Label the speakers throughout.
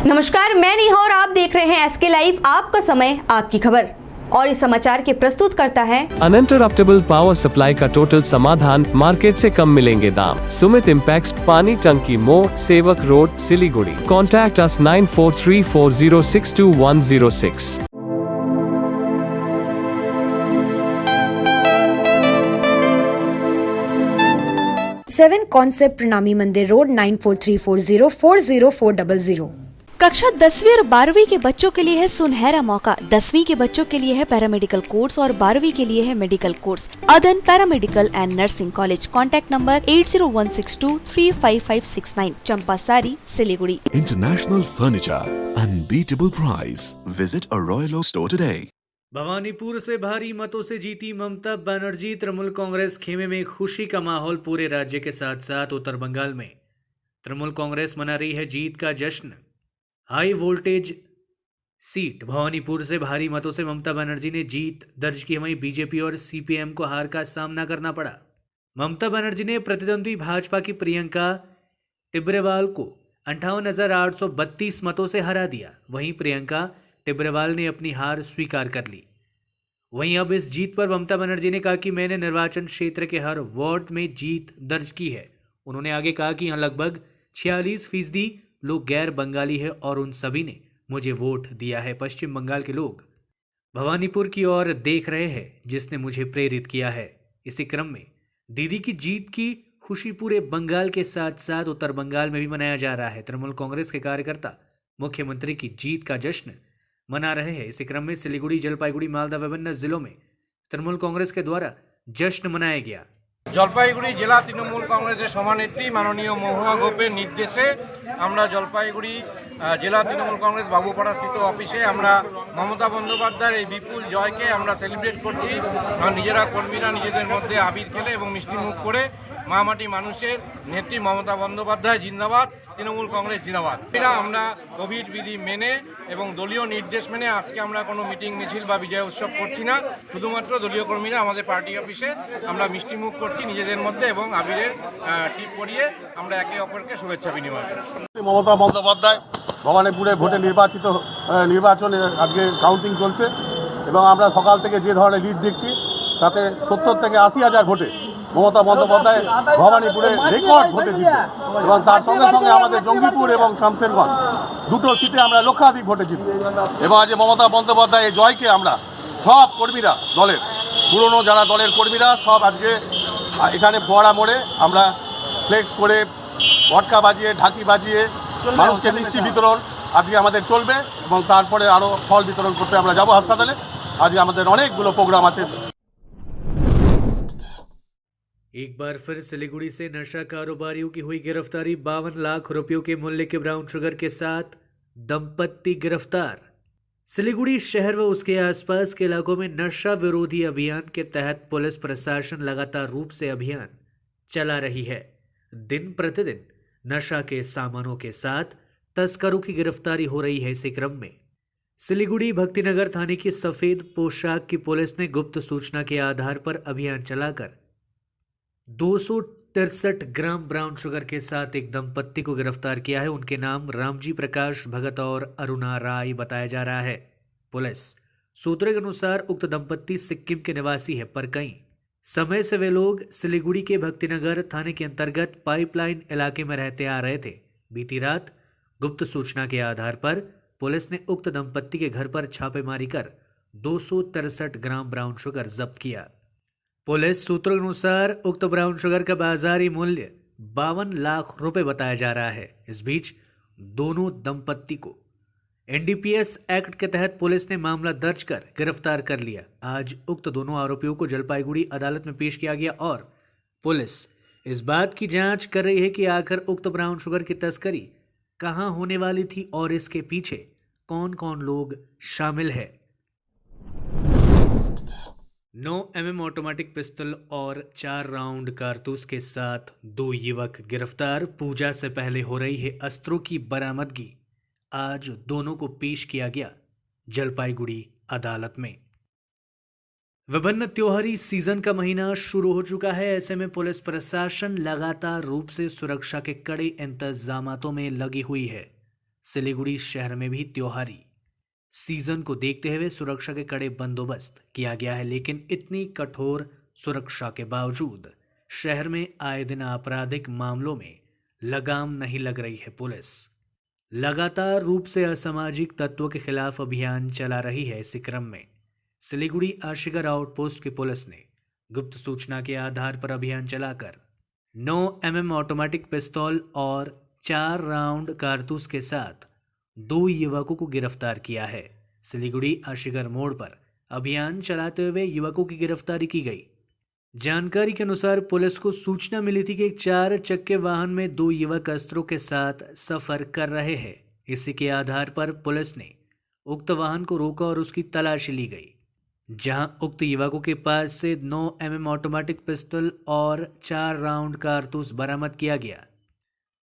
Speaker 1: नमस्कार, मैं नेहा और आप देख रहे हैं एसके लाइव। आपका समय आपकी खबर और इस समाचार के प्रस्तुत करता है
Speaker 2: अनइंटरप्टेबल पावर सप्लाई का टोटल समाधान, मार्केट से कम मिलेंगे दाम। सुमित इम्पैक्स, पानी टंकी मोड़, Sevoke road, Siliguri. Contact us 9434062106।
Speaker 3: 7 concept Pranami Mandir road 9434040400।
Speaker 4: कक्षा 10वीं और 12वीं के बच्चों के लिए है सुनहरा मौका। 10वीं के बच्चों के लिए है पैरामेडिकल कोर्स और 12वीं के लिए है मेडिकल कोर्स। अदन paramedical and nursing college. Contact number 8016235569, Champasari, Siliguri.
Speaker 5: International Furniture, unbeatable price. Visit a Royal Oak store today.
Speaker 6: Bhawanipur से भारी मतों से जीती ममता बनर्जी। तृणमूल कांग्रेस खेमे में खुशी का माहौल पूरे राज्य के साथ साथ उत्तर बंगाल में। तृणमूल कांग्रेस मना रही है जीत का जश्न। हाई वोल्टेज सीट भवानीपुर से भारी मतों से ममता बनर्जी ने जीत दर्ज की। वहीं बीजेपी और सीपीएम को हार का सामना करना पड़ा। ममता बनर्जी ने प्रतिद्वंदी भाजपा की प्रियंका टिब्रेवाल को 58,832 मतों से हरा दिया। वहीं प्रियंका टिब्रेवाल ने अपनी हार स्वीकार कर ली। वहीं अब इस जीत पर ममता बनर्जी ने कहा कि मैंने निर्वाचन क्षेत्र के हर वार्ड में जीत दर्ज की है। उन्होंने आगे कहा कि यहाँ लगभग 46% लोग गैर बंगाली है और उन सभी ने मुझे वोट दिया है। पश्चिम बंगाल के लोग भवानीपुर की ओर देख रहे हैं, जिसने मुझे प्रेरित किया है। इसी क्रम में दीदी की जीत की खुशी पूरे बंगाल के साथ साथ उत्तर बंगाल में भी मनाया जा रहा है। तृणमूल कांग्रेस के कार्यकर्ता मुख्यमंत्री की जीत का जश्न मना रहे हैं। इसी क्रम में सिलीगुड़ी, जलपाईगुड़ी, मालदा विभिन्न जिलों में तृणमूल कांग्रेस के द्वारा जश्न मनाया गया।
Speaker 7: জলপাইগুড়ি জেলা তৃণমূল কংগ্রেসের সভানেত্রী মাননীয় মহুয়া গোপের নির্দেশে আমরা জলপাইগুড়ি জেলা তৃণমূল কংগ্রেস বাবুপাড়া স্থিত অফিসে আমরা মমতা বন্দ্যোপাধ্যায়ের এই বিপুল জয়কে আমরা সেলিব্রেট করছি। নিজেরা কর্মীরা নিজেদের মধ্যে আবির খেলে এবং মিষ্টি মুখ করে মা মাটি মানুষের নেত্রী মমতা বন্দ্যোপাধ্যায় জিন্দাবাদ, তৃণমূল কংগ্রেস জিন্দাবাদ। আমরা কোভিড বিধি মেনে এবং দলীয় নির্দেশ মেনে আজকে আমরা কোনো মিটিং মিছিল বা বিজয় উৎসব করছি না। শুধুমাত্র দলীয় কর্মীরা আমাদের পার্টি অফিসে আমরা মিষ্টি মুখ করছি নিজেদের মধ্যে এবং আবিরের টিপ পরিয়ে আমরা একে অপরকে শুভেচ্ছা বিনিময় করছি।
Speaker 8: মমতা বন্দ্যোপাধ্যায় ভবানীপুরে ভোটে নির্বাচনে আজকে কাউন্টিং চলছে এবং আমরা সকাল থেকে যে ধরনের লিড দেখছি তাতে 70 থেকে 80,000 ভোটে মমতা বন্দ্যোপাধ্যায় ভবানীপুরে রেকর্ড ভোটে জিতবে এবং তার সঙ্গে সঙ্গে আমাদের জঙ্গিপুর এবং শামশেরগঞ্জ দুটো সিটে আমরা লক্ষাধিক ভোটে জিতব। এবং আজ মমতা বন্দ্যোপাধ্যায় এই জয়কে আমরা সব কর্মীরা, দলের পুরনো যারা দলের কর্মীরা সব আজকে এখানে ফোয়ারা মোড়ে আমরা ফ্লেক্স করে ভটকা বাজিয়ে, ঢাকি বাজিয়ে মানুষকে মিষ্টি বিতরণ আজকে আমাদের চলবে এবং তারপরে আরও ফল বিতরণ করতে আমরা যাব হাসপাতালে। আজকে আমাদের অনেকগুলো প্রোগ্রাম আছে।
Speaker 6: एक बार फिर सिलीगुड़ी से नशा कारोबारियों की हुई गिरफ्तारी। 52 लाख रुपयों के मूल्य के ब्राउन शुगर के साथ दंपत्ति गिरफ्तार। सिलीगुड़ी शहर व उसके आसपास के इलाकों में नशा विरोधी अभियान के तहत पुलिस प्रशासन लगातार रूप से अभियान चला रही है। दिन प्रतिदिन नशा के सामानों के साथ तस्करों की गिरफ्तारी हो रही है। इसी क्रम में सिलीगुड़ी भक्तिनगर थाने की सफेद पोशाक की पुलिस ने गुप्त सूचना के आधार पर अभियान चलाकर 263 ग्राम ब्राउन शुगर के साथ एक दंपत्ति को गिरफ्तार किया है। उनके नाम रामजी प्रकाश भगत और अरुणा राय बताया जा रहा है। पुलिस सूत्रों के अनुसार उक्त दंपत्ति सिक्किम के निवासी है, पर कई समय से वे लोग सिलीगुड़ी के भक्तिनगर थाने के अंतर्गत पाइपलाइन इलाके में रहते आ रहे थे। बीती रात गुप्त सूचना के आधार पर पुलिस ने उक्त दंपत्ति के घर पर छापेमारी कर 263 ग्राम ब्राउन शुगर जब्त किया। पुलिस सूत्रों के अनुसार उक्त ब्राउन शुगर का बाजारी मूल्य 52 लाख रुपए बताया जा रहा है। इस बीच दोनों दंपत्ति को एनडीपीएस एक्ट के तहत पुलिस ने मामला दर्ज कर गिरफ्तार कर लिया। आज उक्त दोनों आरोपियों को जलपाईगुड़ी अदालत में पेश किया गया और पुलिस इस बात की जांच कर रही है कि आखिर उक्त ब्राउन शुगर की तस्करी कहां होने वाली थी और इसके पीछे कौन कौन लोग शामिल है। 9 mm ऑटोमेटिक पिस्टल और 4 राउंड कारतूस के साथ 2 युवक गिरफ्तार। पूजा से पहले हो रही है अस्त्रों की बरामदगी। आज दोनों को पेश किया गया जलपाईगुड़ी अदालत में। विभिन्न त्योहारी सीजन का महीना शुरू हो चुका है। ऐसे में पुलिस प्रशासन लगातार रूप से सुरक्षा के कड़े इंतजामातों में लगी हुई है। सिलीगुड़ी शहर में भी त्योहारी सीजन को देखते हुए सुरक्षा के कड़े बंदोबस्त किया गया है, लेकिन इतनी कठोर सुरक्षा के बावजूद शहर में आए दिन आपराधिक मामलों में लगाम नहीं लग रही है। पुलिस लगातार रूप से असामाजिक तत्वों के खिलाफ अभियान चला रही है। इसी क्रम में सिलीगुड़ी आशिगर आउटपोस्ट की पुलिस ने गुप्त सूचना के आधार पर अभियान चलाकर 9 mm ऑटोमेटिक पिस्तौल और 4 राउंड कारतूस के साथ 2 युवकों को गिरफ्तार किया है। सिलीगुड़ी आशिगर मोड़ पर अभियान चलाते हुए युवकों की गिरफ्तारी की गई। जानकारी के अनुसार पुलिस को सूचना मिली थी कि एक 4 चक्के वाहन में 2 युवक अस्त्रों के साथ सफर कर रहे हैं। इसी के आधार पर पुलिस ने उक्त वाहन को रोका और उसकी तलाशी ली गई, जहां उक्त युवकों के पास से 9 mm ऑटोमेटिक पिस्टल और 4 राउंड कारतूस बरामद किया गया।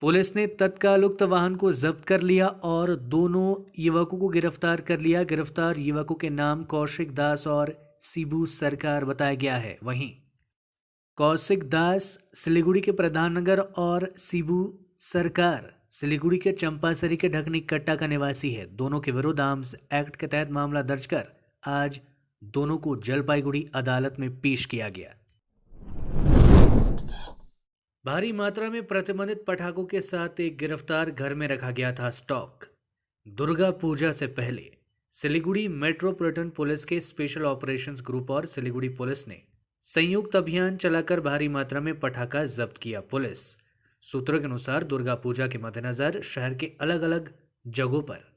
Speaker 6: पुलिस ने तत्काल उक्त वाहन को जब्त कर लिया और दोनों युवकों को गिरफ्तार कर लिया। गिरफ्तार युवकों के नाम कौशिक दास और शिबू सरकार बताया गया है। वहीं कौशिक दास सिलीगुड़ी के प्रधान नगर और शिबू सरकार सिलीगुड़ी के चंपासरी के ढकनी कट्टा का निवासी है। दोनों के विरुद्ध आर्म्स एक्ट के तहत मामला दर्ज कर आज दोनों को जलपाईगुड़ी अदालत में पेश किया गया। भारी मात्रा में प्रतिबंधित पटाखों के साथ एक गिरफ्तार घर में रखा गया था स्टॉक। दुर्गा पूजा से पहले सिलीगुड़ी मेट्रोपॉलिटन पुलिस के स्पेशल ऑपरेशंस ग्रुप और सिलीगुड़ी पुलिस ने संयुक्त अभियान चलाकर भारी मात्रा में पटाखा जब्त किया। पुलिस सूत्रों के अनुसार दुर्गा पूजा के मद्देनजर शहर के अलग अलग जगहों पर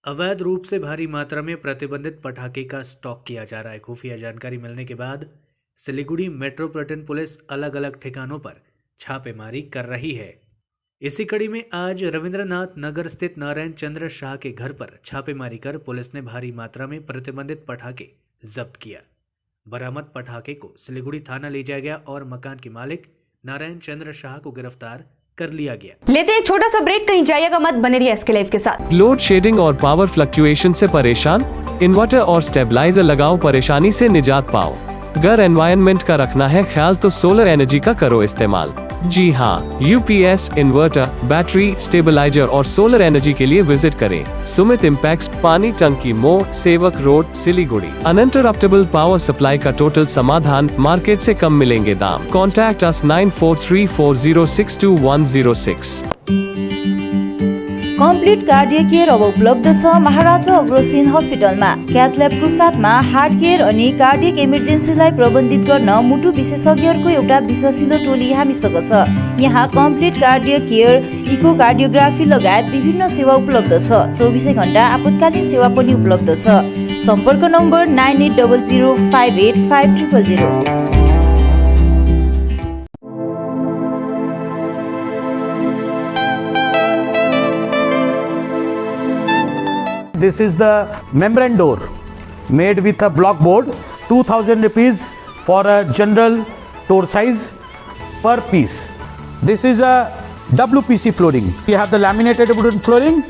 Speaker 6: अवैध रूप से भारी मात्रा में प्रतिबंधित पटाखे का स्टॉक किया जा रहा है। खुफिया जानकारी मिलने के बाद सिलीगुड़ी मेट्रोपॉलिटन पुलिस अलग अलग ठिकानों पर छापेमारी कर रही है। इसी कड़ी में आज रविंद्रनाथ नगर स्थित नारायण चंद्र शाह के घर पर छापेमारी कर पुलिस ने भारी मात्रा में प्रतिबंधित पटाखे जब्त किया। बरामद पटाखे को सिलीगुड़ी थाना ले जाया गया और मकान के मालिक नारायण चंद्र शाह को गिरफ्तार कर लिया गया।
Speaker 1: लेते हैं एक छोटा सा ब्रेक, कहीं जाइएगा मत, बने रहिए एसके लाइव के साथ।
Speaker 2: लोड शेडिंग और पावर फ्लक्चुएशन से परेशान? इन्वर्टर और स्टेबलाइजर लगाओ, परेशानी से निजात पाओ। घर एनवायरनमेंट का रखना है ख्याल तो सोलर एनर्जी का करो इस्तेमाल। जी हाँ, यूपीएस, इन्वर्टर, बैटरी, स्टेबलाइजर और सोलर एनर्जी के लिए विजिट करें सुमित इम्पैक्स, पानी टंकी मोड़, Sevoke road, Siliguri. Uninterruptible power supply का टोटल समाधान, मार्केट से कम मिलेंगे दाम। Contact us 9434062106।
Speaker 9: Complete cardiac care अब उपलब्ध छ महाराजा अग्रसेन हस्पिटलमा। क्याथ ल्याबको साथमा हार्ट केयर अनि कार्डियक इमर्जेन्सीलाई प्रबन्धित गर्न मुटु विशेषज्ञहरूको एउटा विश्वासिलो टोली हामीसँग छ। यहाँ कम्प्लिट कार्डियक केयर, इकोकार्डियोग्राफी लगायत विभिन्न सेवा उपलब्ध छ। 24 घण्टा आपतकालीन सेवा पनि उपलब्ध छ। सम्पर्क number 9800585000।
Speaker 10: This is the membrane door made with a block board, 2000 rupees for a general door size per piece. This is a WPC flooring. We have the laminated wooden flooring,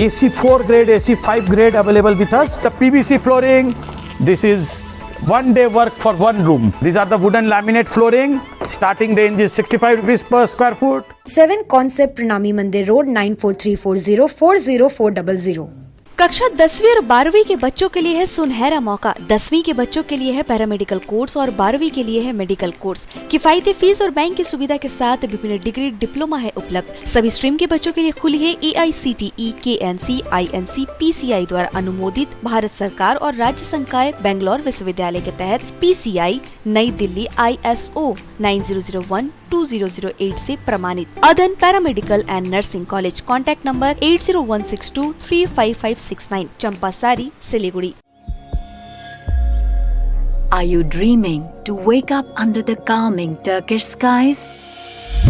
Speaker 10: AC4 grade, AC5 grade available with us. The PVC flooring, this is one day work for one room. These are the wooden laminate flooring. Starting range is 65 rupees per square foot.
Speaker 3: 7 Concept Pranami Mandir Road 9434040400।
Speaker 4: कक्षा 10वीं और 12वीं के बच्चों के लिए है सुनहरा मौका। 10वीं के बच्चों के लिए है पैरामेडिकल कोर्स और 12वीं के लिए है मेडिकल कोर्स। किफायती फीस और बैंक की सुविधा के साथ विभिन्न डिग्री डिप्लोमा है उपलब्ध। सभी स्ट्रीम के बच्चों के लिए खुली है AICTE, KNC, INC, PCI द्वारा अनुमोदित भारत सरकार और राज्य संकाय बेंगलोर विश्वविद्यालय के तहत PCI नई दिल्ली ISO 9001-2008 से प्रमाणित। अदन paramedical and nursing college. Contact number 8016235569, Champasari, Siliguri.
Speaker 11: Are you dreaming to wake up under the calming Turkish skies?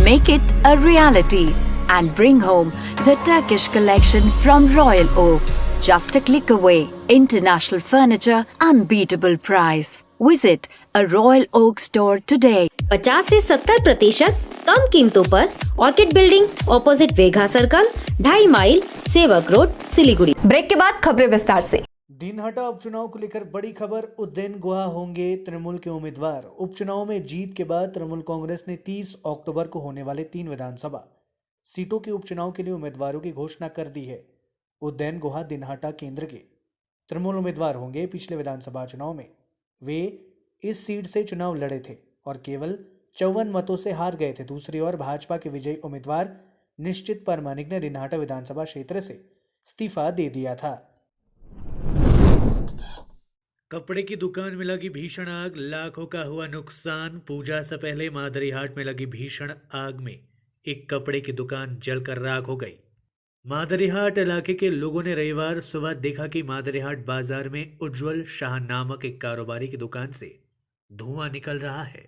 Speaker 11: Make it a reality and bring home the Turkish collection from Royal Oak. Just a click away. International furniture, unbeatable price. Visit a Royal Oak store today.
Speaker 12: 50 से 70% कम कीमतों पर orchid building, opposite वेघा circle, 2.5 mile, Sevoke road, Siliguri.
Speaker 1: Break के बाद खबरें विस्तार से।
Speaker 6: दिनहाटा उपचुनाव को लेकर बड़ी खबर। उदयन गुहा होंगे तृणमूल के उम्मीदवार। उपचुनाव में जीत के बाद तृणमूल कांग्रेस ने 30 अक्टूबर को होने वाले 3 विधानसभा सीटों के उपचुनाव के लिए उम्मीदवारों की घोषणा कर दी है। उदयन गुहा दिनहाटा केंद्र के तृणमूल उम्मीदवार होंगे। पिछले विधानसभा चुनाव में वे इस सीट से चुनाव लड़े थे और केवल 54 मतों से हार गए थे। दूसरी ओर भाजपा के विजयी उम्मीदवार निश्चित परमानिक ने दिनहाटा विधानसभा क्षेत्र से इस्तीफा दे दिया था। कपड़े की दुकान में लगी भीषण आग, लाखों का हुआ नुकसान। पूजा से पहले मादरीहाट में लगी भीषण आग में एक कपड़े की दुकान जलकर राख हो गई। मादरीहाट इलाके के लोगों ने रविवार सुबह देखा कि मादरीहाट बाजार में उज्जवल शाह नामक एक कारोबारी की दुकान से धुआं निकल रहा है।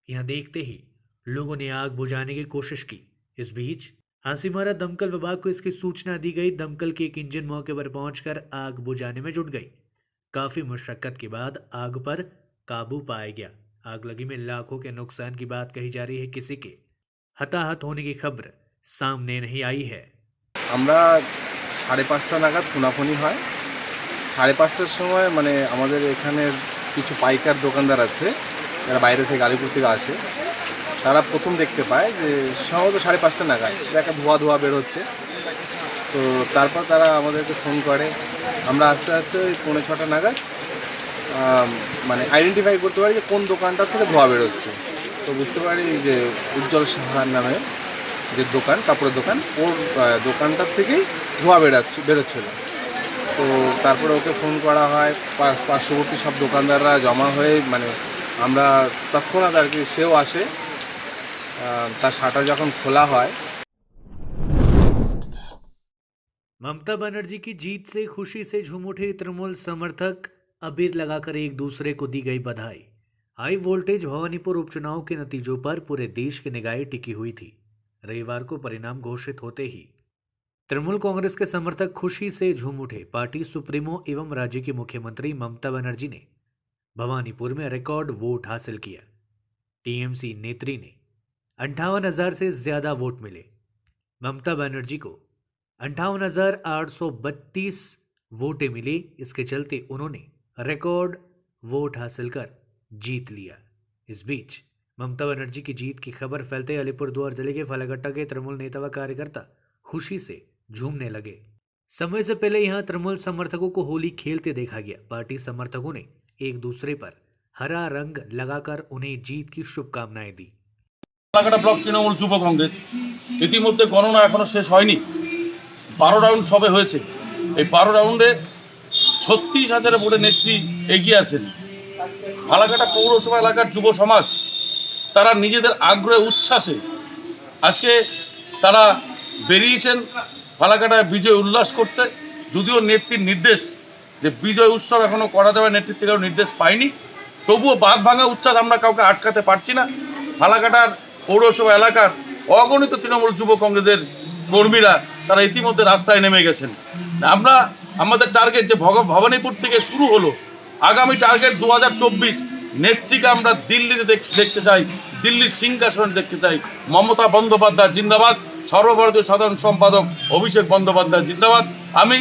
Speaker 6: यहां देखते ही लोगों ने आग बुझाने की कोशिश की। इस बीच हासीमारा दमकल विभाग को इसकी सूचना दी गई। दमकल की एक इंजन मौके पर पहुंचकर आग बुझाने में जुट गई। काफी मुशक्कत के बाद आग पर काबू पाया गया। आग लगी में लाखों के नुकसान की बात कही जा रही है। किसी के हताहत होने की खबर सामने नहीं आई है।
Speaker 7: আমরা 5:30 নাগাদ খুনাখুনি হয়। 5:30টার সময় মানে আমাদের এখানে কিছু পাইকার দোকানদার আছে যারা বাইরে থেকে আলিপুর থেকে আসে, তারা প্রথম দেখতে পায় যে সম্ভবত 5:30 নাগাদ একটা ধোঁয়া বের হচ্ছে। তো তারপর তারা আমাদেরকে ফোন করে। আমরা আস্তে আস্তে ওই 5:45 নাগাদ মানে আইডেন্টিফাই করতে পারি যে কোন দোকানটা থেকে ধোঁয়া বের হচ্ছে। তো বুঝতে পারি যে উজ্জ্বল সাহার নামে যে দোকান, কাপড়ের দোকান, ওর দোকানটার থেকেই ধোঁয়া বেরোচ্ছিল। তো তারপরে ওকে ফোন করা হয়। পার্শ্ববর্তী সব দোকানদাররা জমা হয়ে মানে আমরা তৎক্ষণাৎ আর কি সেও আসে। তার শাটার যখন খোলা হয়।
Speaker 6: ममता बनर्जी की जीत से खुशी से झूम उठे तृणमूल समर्थक। अबीर लगाकर एक दूसरे को दी गई बधाई। हाई वोल्टेज भवानीपुर उपचुनाव के नतीजों पर पूरे देश की निगाहें टिकी हुई थी। रविवार को परिणाम घोषित होते ही तृणमूल कांग्रेस के समर्थक खुशी से झूम उठे। पार्टी सुप्रीमो एवं राज्य की मुख्यमंत्री ममता बनर्जी ने भवानीपुर में रिकॉर्ड वोट हासिल किया। टीएमसी नेत्री ने 58,000 से ज्यादा वोट मिले। ममता बनर्जी को 58,832 वोटें मिली। इसके चलते उन्होंने रिकॉर्ड वोट हासिल कर जीत लिया। इस बीच ममता बनर्जी की जीत की खबर फैलते अलीपुरद्वार जिले के फालाकट्टा के तृणमूल नेता व कार्यकर्ता खुशी से झूमने लगे। समय से पहले यहां तृणमूल समर्थकों को होली खेलते देखा गया। पार्टी समर्थकों ने एक दूसरे पर हरा रंग लगाकर उन्हें जीत की शुभकामनाएं दी।
Speaker 8: ফালাকাটা ব্লক তৃণমূল যুব কংগ্রেস ইতিমধ্যে গণনা এখনো শেষ হয়নি। 12 রাউন্ড সবে হয়েছে। এই 12 রাউন্ডে 36,000 ভোটে নেত্রী এগিয়ে আছেন। ফালাকাটা পৌরসভা এলাকার যুব সমাজ তারা নিজেদের আগ্রহে উচ্ছ্বাসে আজকে তারা বেরিয়েছেন ফালাকাটায় বিজয় উল্লাস করতে। যদিও নেত্রীর নির্দেশ যে বিজয় উৎসব এখনো করা যাবে, নেত্রীর থেকেও নির্দেশ পাইনি, তবুও বাঁধ ভাঙা উচ্ছ্বাস আমরা কাউকে আটকাতে পারছি না। ফালাকাটার পৌরসভা এলাকার অগণিত তৃণমূল যুব কংগ্রেসের কর্মীরা তারা ইতিমধ্যে রাস্তায় নেমে গেছেন। আমরা আমাদের টার্গেট যে ভবানীপুর থেকে শুরু হলো, আগামী টার্গেট 2024 নেত্রীকে আমরা দিল্লিতে দেখতে চাই, দিল্লির সিংহাসনে দেখতে চাই। মমতা বন্দ্যোপাধ্যায় জিন্দাবাদ, সর্বভারতীয় সাধারণ সম্পাদক অভিষেক বন্দ্যোপাধ্যায় জিন্দাবাদ। আমি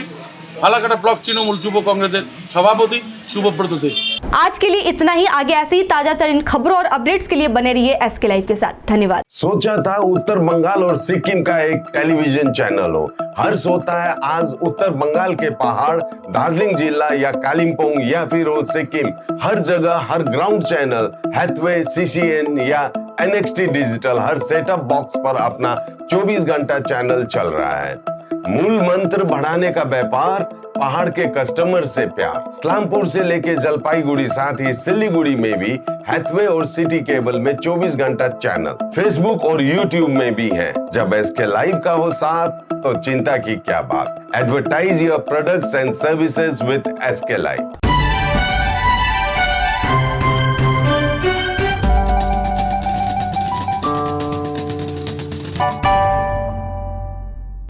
Speaker 8: फालाकाटा ब्लॉक तृणमूल युव कांग्रेस सभापति शुभब्रत देव।
Speaker 1: आज के लिए इतना ही। आगे ऐसी ही ताजा तरीन खबरों और अपडेट्स के लिए बने रहिए एसके लाइव के साथ। धन्यवाद।
Speaker 13: सोचा था उत्तर बंगाल और सिक्किम का एक टेलीविजन चैनल हो। हर्ष होता है आज उत्तर बंगाल के पहाड़, दार्जिलिंग जिला या कालिम्पोंग या फिर हो सिक्किम, हर जगह हर ग्राउंड चैनल हैथवे, सीसीएन या एनएक्सटी डिजिटल हर सेटअप बॉक्स पर अपना 24 घंटा चैनल चल रहा है। मूल मंत्र बढ़ाने का व्यापार, पहाड़ के कस्टमर से प्यार। इस्लामपुर से लेके जलपाईगुड़ी साथ ही सिलीगुड़ी में भी हैथवे और सिटी केबल में 24 घंटा चैनल, फेसबुक और यूट्यूब में भी है। जब एसके लाइव का हो साथ तो चिंता की क्या बात। Advertise your products and services with SK live.